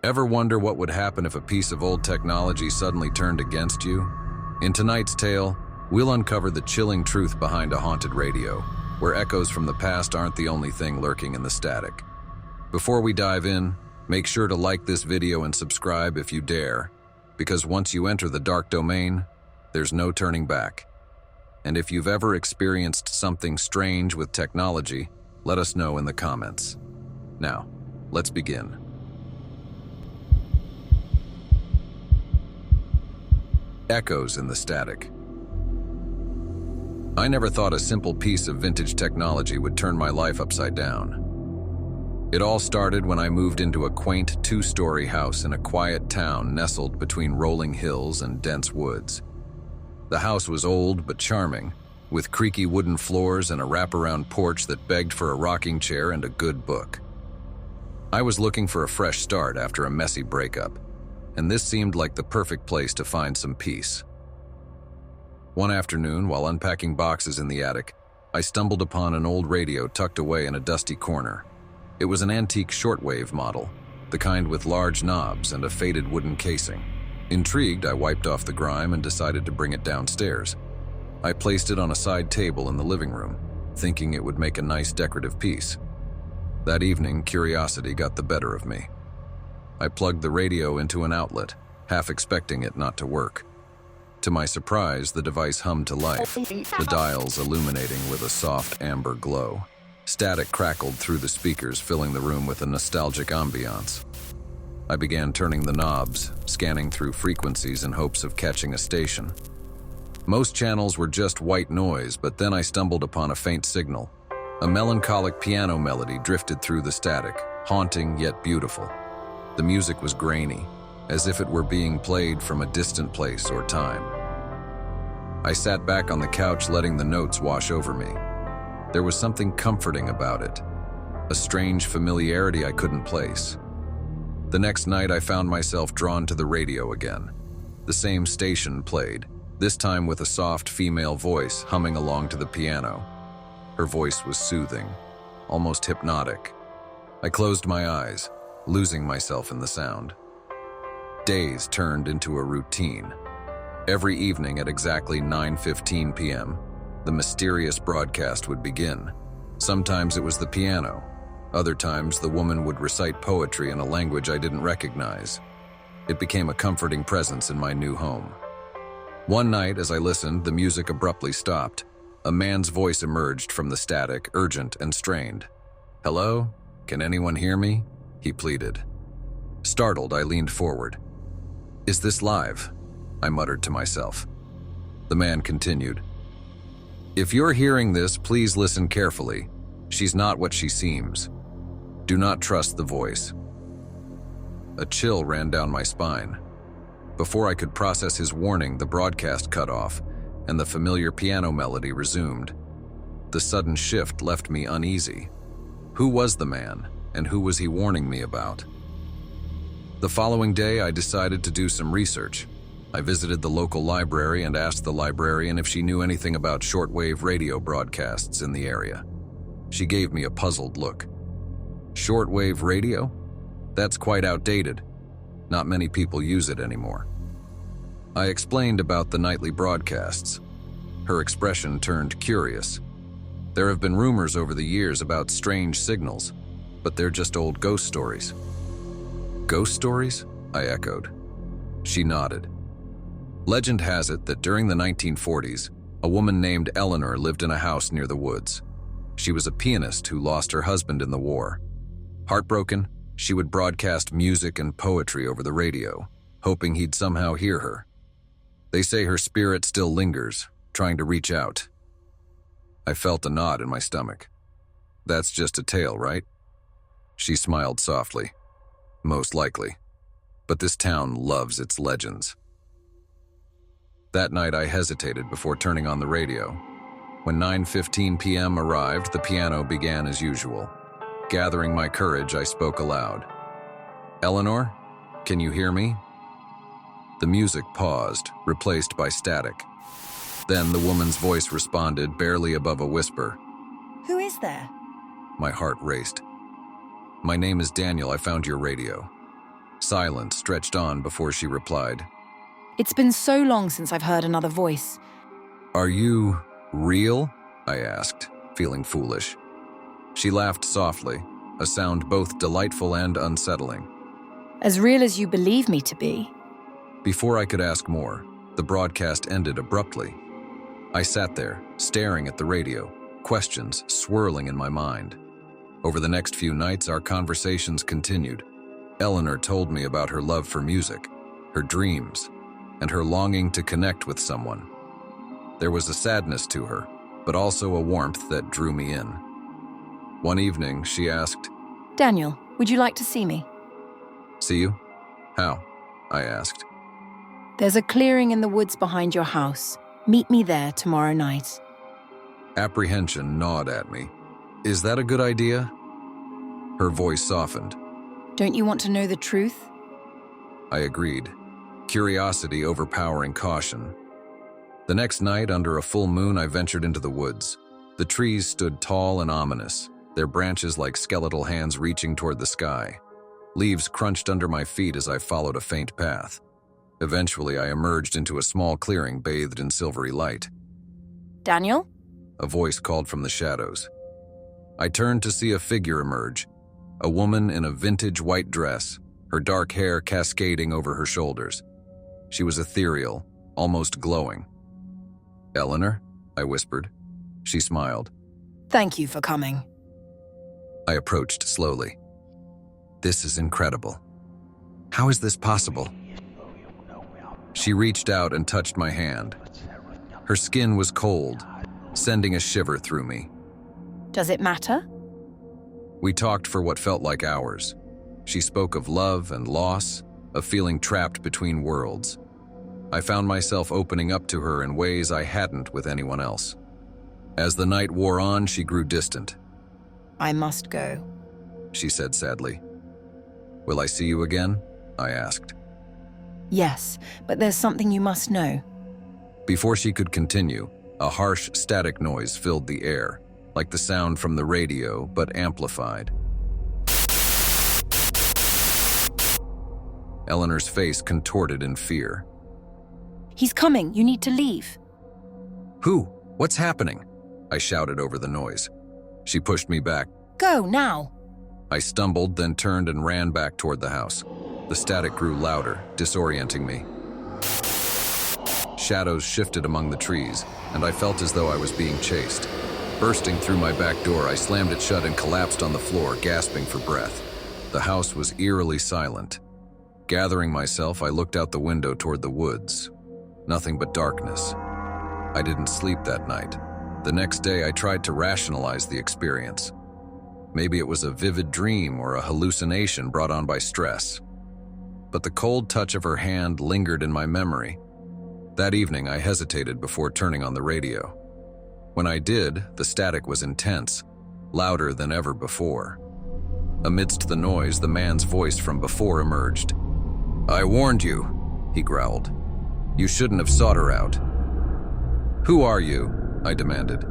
Ever wonder what would happen if a piece of old technology suddenly turned against you? In tonight's tale, we'll uncover the chilling truth behind a haunted radio, where echoes from the past aren't the only thing lurking in the static. Before we dive in, make sure to like this video and subscribe if you dare, because once you enter the dark domain, there's no turning back. And if you've ever experienced something strange with technology, let us know in the comments. Now, let's begin. Echoes in the static. I never thought a simple piece of vintage technology would turn my life upside down. It all started when I moved into a quaint two-story house in a quiet town nestled between rolling hills and dense woods. The house was old but charming, with creaky wooden floors and a wraparound porch that begged for a rocking chair and a good book. I was looking for a fresh start after a messy breakup, and this seemed like the perfect place to find some peace. One afternoon, while unpacking boxes in the attic, I stumbled upon an old radio tucked away in a dusty corner. It was an antique shortwave model, the kind with large knobs and a faded wooden casing. Intrigued, I wiped off the grime and decided to bring it downstairs. I placed it on a side table in the living room, thinking it would make a nice decorative piece. That evening, curiosity got the better of me. I plugged the radio into an outlet, half expecting it not to work. To my surprise, the device hummed to life, the dials illuminating with a soft amber glow. Static crackled through the speakers, filling the room with a nostalgic ambiance. I began turning the knobs, scanning through frequencies in hopes of catching a station. Most channels were just white noise, but then I stumbled upon a faint signal. A melancholic piano melody drifted through the static, haunting yet beautiful. The music was grainy, as if it were being played from a distant place or time. I sat back on the couch, letting the notes wash over me. There was something comforting about it, a strange familiarity I couldn't place. The next night, I found myself drawn to the radio again. The same station played, this time with a soft female voice humming along to the piano. Her voice was soothing, almost hypnotic. I closed my eyes, losing myself in the sound. Days turned into a routine. Every evening at exactly 9:15 p.m., the mysterious broadcast would begin. Sometimes it was the piano. Other times, the woman would recite poetry in a language I didn't recognize. It became a comforting presence in my new home. One night, as I listened, the music abruptly stopped. A man's voice emerged from the static, urgent and strained. "Hello? Can anyone hear me?" he pleaded. Startled, I leaned forward. "Is this live?" I muttered to myself. The man continued. "If you're hearing this, please listen carefully. She's not what she seems. Do not trust the voice." A chill ran down my spine. Before I could process his warning, the broadcast cut off, and the familiar piano melody resumed. The sudden shift left me uneasy. Who was the man, and who was he warning me about? The following day, I decided to do some research. I visited the local library and asked the librarian if she knew anything about shortwave radio broadcasts in the area. She gave me a puzzled look. Shortwave radio? That's quite outdated. Not many people use it anymore. I explained about the nightly broadcasts. Her expression turned curious. There have been rumors over the years about strange signals, but they're just old ghost stories. Ghost stories? I echoed. She nodded. Legend has it that during the 1940s, a woman named Eleanor lived in a house near the woods. She was a pianist who lost her husband in the war. Heartbroken, she would broadcast music and poetry over the radio, hoping he'd somehow hear her. They say her spirit still lingers, trying to reach out. I felt a knot in my stomach. That's just a tale, right? She smiled softly. Most likely. But this town loves its legends. That night I hesitated before turning on the radio. When 9:15 p.m. arrived, the piano began as usual. Gathering my courage, I spoke aloud. "Eleanor, can you hear me?" The music paused, replaced by static. Then the woman's voice responded, barely above a whisper. "Who is there?" My heart raced. "My name is Daniel. I found your radio." Silence stretched on before she replied. It's been so long since I've heard another voice. Are you real? I asked, feeling foolish. She laughed softly, a sound both delightful and unsettling. As real as you believe me to be. Before I could ask more, the broadcast ended abruptly. I sat there, staring at the radio, questions swirling in my mind. Over the next few nights, our conversations continued. Eleanor told me about her love for music, her dreams, and her longing to connect with someone. There was a sadness to her, but also a warmth that drew me in. One evening, she asked, Daniel, would you like to see me? See you? How? I asked. There's a clearing in the woods behind your house. Meet me there tomorrow night. Apprehension gnawed at me. Is that a good idea? Her voice softened. Don't you want to know the truth? I agreed, curiosity overpowering caution. The next night, under a full moon, I ventured into the woods. The trees stood tall and ominous, their branches like skeletal hands reaching toward the sky. Leaves crunched under my feet as I followed a faint path. Eventually, I emerged into a small clearing bathed in silvery light. Daniel? A voice called from the shadows. I turned to see a figure emerge, a woman in a vintage white dress, her dark hair cascading over her shoulders. She was ethereal, almost glowing. Eleanor? I whispered. She smiled. Thank you for coming. I approached slowly. This is incredible. How is this possible? She reached out and touched my hand. Her skin was cold, sending a shiver through me. Does it matter? We talked for what felt like hours. She spoke of love and loss, of feeling trapped between worlds. I found myself opening up to her in ways I hadn't with anyone else. As the night wore on, she grew distant. I must go, she said sadly. Will I see you again? I asked. Yes, but there's something you must know. Before she could continue, a harsh static noise filled the air, like the sound from the radio, but amplified. Eleanor's face contorted in fear. He's coming. You need to leave. Who? What's happening? I shouted over the noise. She pushed me back. Go, now. I stumbled, then turned and ran back toward the house. The static grew louder, disorienting me. Shadows shifted among the trees, and I felt as though I was being chased. Bursting through my back door, I slammed it shut and collapsed on the floor, gasping for breath. The house was eerily silent. Gathering myself, I looked out the window toward the woods. Nothing but darkness. I didn't sleep that night. The next day, I tried to rationalize the experience. Maybe it was a vivid dream or a hallucination brought on by stress. But the cold touch of her hand lingered in my memory. That evening, I hesitated before turning on the radio. When I did, the static was intense, louder than ever before. Amidst the noise, the man's voice from before emerged. I warned you, he growled. You shouldn't have sought her out. Who are you? I demanded.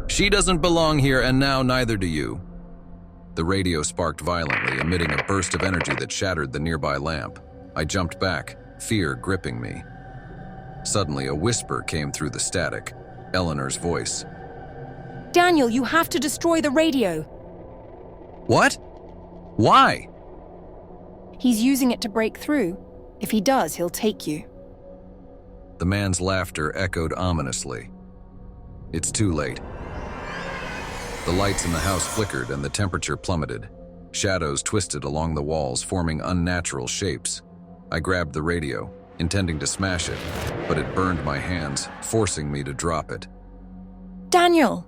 She doesn't belong here, and now neither do you. The radio sparked violently, emitting a burst of energy that shattered the nearby lamp. I jumped back, fear gripping me. Suddenly, a whisper came through the static, Eleanor's voice. Daniel, you have to destroy the radio. What? Why? He's using it to break through. If he does, he'll take you. The man's laughter echoed ominously. It's too late. The lights in the house flickered and the temperature plummeted. Shadows twisted along the walls, forming unnatural shapes. I grabbed the radio, intending to smash it, but it burned my hands, forcing me to drop it. Daniel,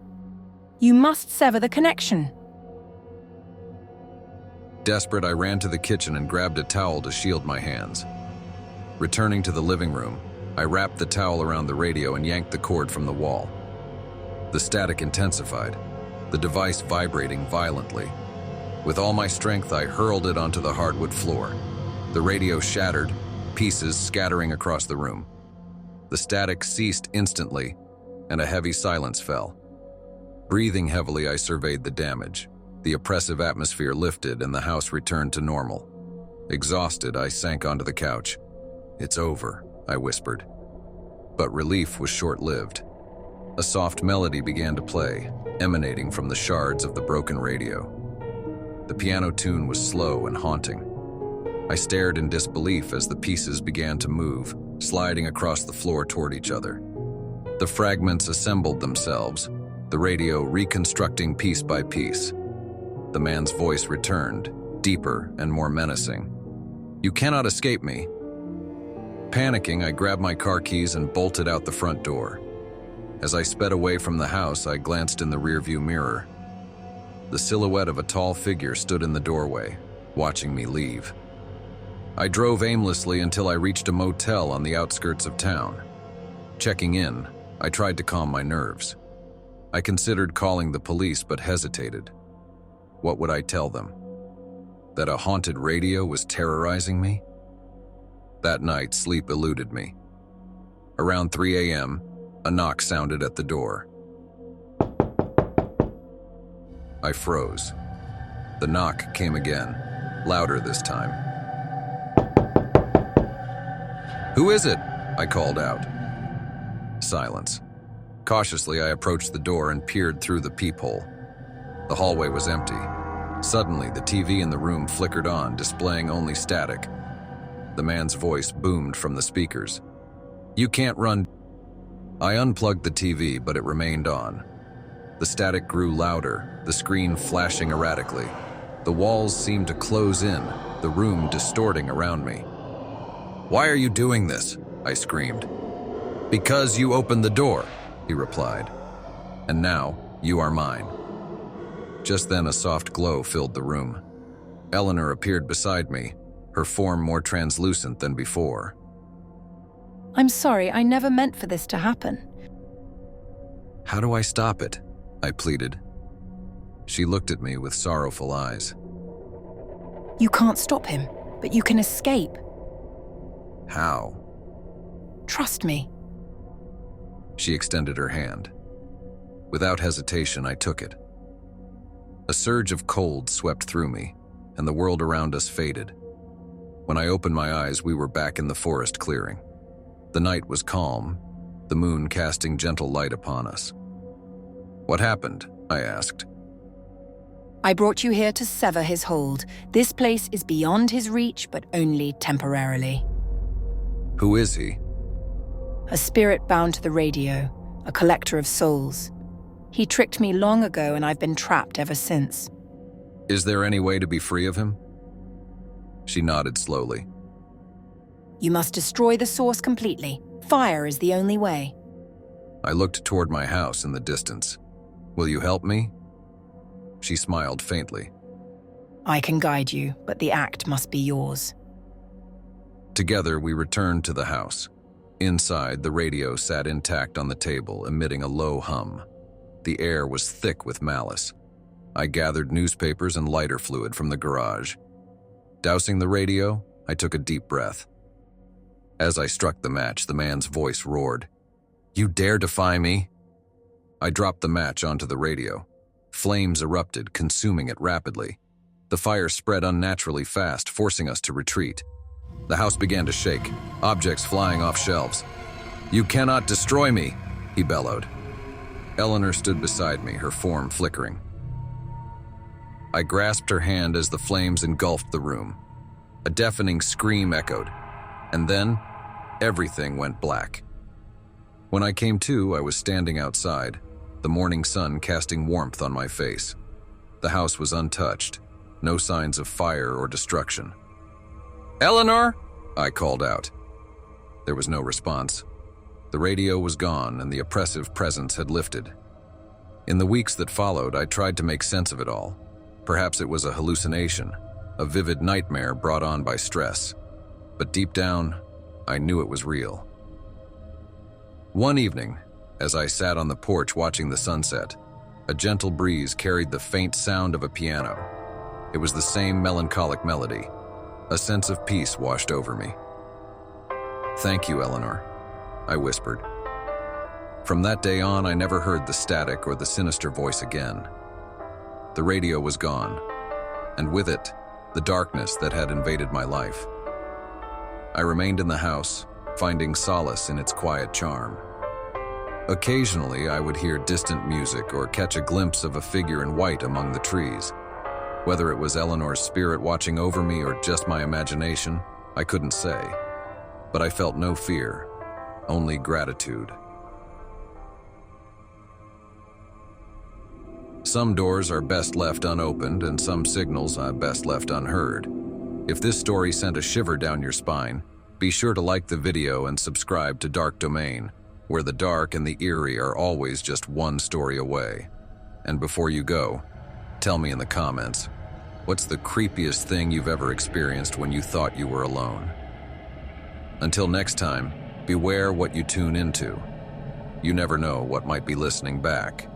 you must sever the connection. Desperate, I ran to the kitchen and grabbed a towel to shield my hands. Returning to the living room, I wrapped the towel around the radio and yanked the cord from the wall. The static intensified, the device vibrating violently. With all my strength, I hurled it onto the hardwood floor. The radio shattered, pieces scattering across the room. The static ceased instantly, and a heavy silence fell. Breathing heavily, I surveyed the damage. The oppressive atmosphere lifted and the house returned to normal. Exhausted, I sank onto the couch. "It's over," I whispered. But relief was short-lived. A soft melody began to play, emanating from the shards of the broken radio. The piano tune was slow and haunting. I stared in disbelief as the pieces began to move, sliding across the floor toward each other. The fragments assembled themselves, the radio reconstructing piece by piece. The man's voice returned, deeper and more menacing. "You cannot escape me." Panicking, I grabbed my car keys and bolted out the front door. As I sped away from the house, I glanced in the rearview mirror. The silhouette of a tall figure stood in the doorway, watching me leave. I drove aimlessly until I reached a motel on the outskirts of town. Checking in, I tried to calm my nerves. I considered calling the police but hesitated. What would I tell them? That a haunted radio was terrorizing me? That night, sleep eluded me. Around 3 a.m., a knock sounded at the door. I froze. The knock came again, louder this time. "Who is it?" I called out. Silence. Cautiously, I approached the door and peered through the peephole. The hallway was empty. Suddenly, the TV in the room flickered on, displaying only static. The man's voice boomed from the speakers. "You can't run." I unplugged the TV, but it remained on. The static grew louder, the screen flashing erratically. The walls seemed to close in, the room distorting around me. "Why are you doing this?" I screamed. "Because you opened the door," he replied. "And now, you are mine." Just then, a soft glow filled the room. Eleanor appeared beside me, her form more translucent than before. I'm sorry, I never meant for this to happen. "How do I stop it?" I pleaded. She looked at me with sorrowful eyes. You can't stop him, but you can escape. "How?" Trust me. She extended her hand. Without hesitation, I took it. A surge of cold swept through me, and the world around us faded. When I opened my eyes, we were back in the forest clearing. The night was calm, the moon casting gentle light upon us. "What happened?" I asked. I brought you here to sever his hold. This place is beyond his reach, but only temporarily. "Who is he?" A spirit bound to the radio, a collector of souls. He tricked me long ago, and I've been trapped ever since. "Is there any way to be free of him?" She nodded slowly. You must destroy the source completely. Fire is the only way. I looked toward my house in the distance. "Will you help me?" She smiled faintly. I can guide you, but the act must be yours. Together, we returned to the house. Inside, the radio sat intact on the table, emitting a low hum. The air was thick with malice. I gathered newspapers and lighter fluid from the garage. Dousing the radio, I took a deep breath. As I struck the match, the man's voice roared. "You dare defy me?" I dropped the match onto the radio. Flames erupted, consuming it rapidly. The fire spread unnaturally fast, forcing us to retreat. The house began to shake, objects flying off shelves. "You cannot destroy me," he bellowed. Eleanor stood beside me, her form flickering. I grasped her hand as the flames engulfed the room. A deafening scream echoed, and then everything went black. When I came to, I was standing outside, the morning sun casting warmth on my face. The house was untouched, no signs of fire or destruction. "Eleanor!" I called out. There was no response. The radio was gone, and the oppressive presence had lifted. In the weeks that followed, I tried to make sense of it all. Perhaps it was a hallucination, a vivid nightmare brought on by stress. But deep down, I knew it was real. One evening, as I sat on the porch watching the sunset, a gentle breeze carried the faint sound of a piano. It was the same melancholic melody. A sense of peace washed over me. "Thank you, Eleanor," I whispered. From that day on, I never heard the static or the sinister voice again. The radio was gone, and with it, the darkness that had invaded my life. I remained in the house, finding solace in its quiet charm. Occasionally, I would hear distant music or catch a glimpse of a figure in white among the trees. Whether it was Eleanor's spirit watching over me or just my imagination, I couldn't say. But I felt no fear, only gratitude. Some doors are best left unopened and some signals are best left unheard. If this story sent a shiver down your spine, be sure to like the video and subscribe to Dark Domain, where the dark and the eerie are always just one story away. And before you go, tell me in the comments, what's the creepiest thing you've ever experienced when you thought you were alone? Until next time, beware what you tune into. You never know what might be listening back.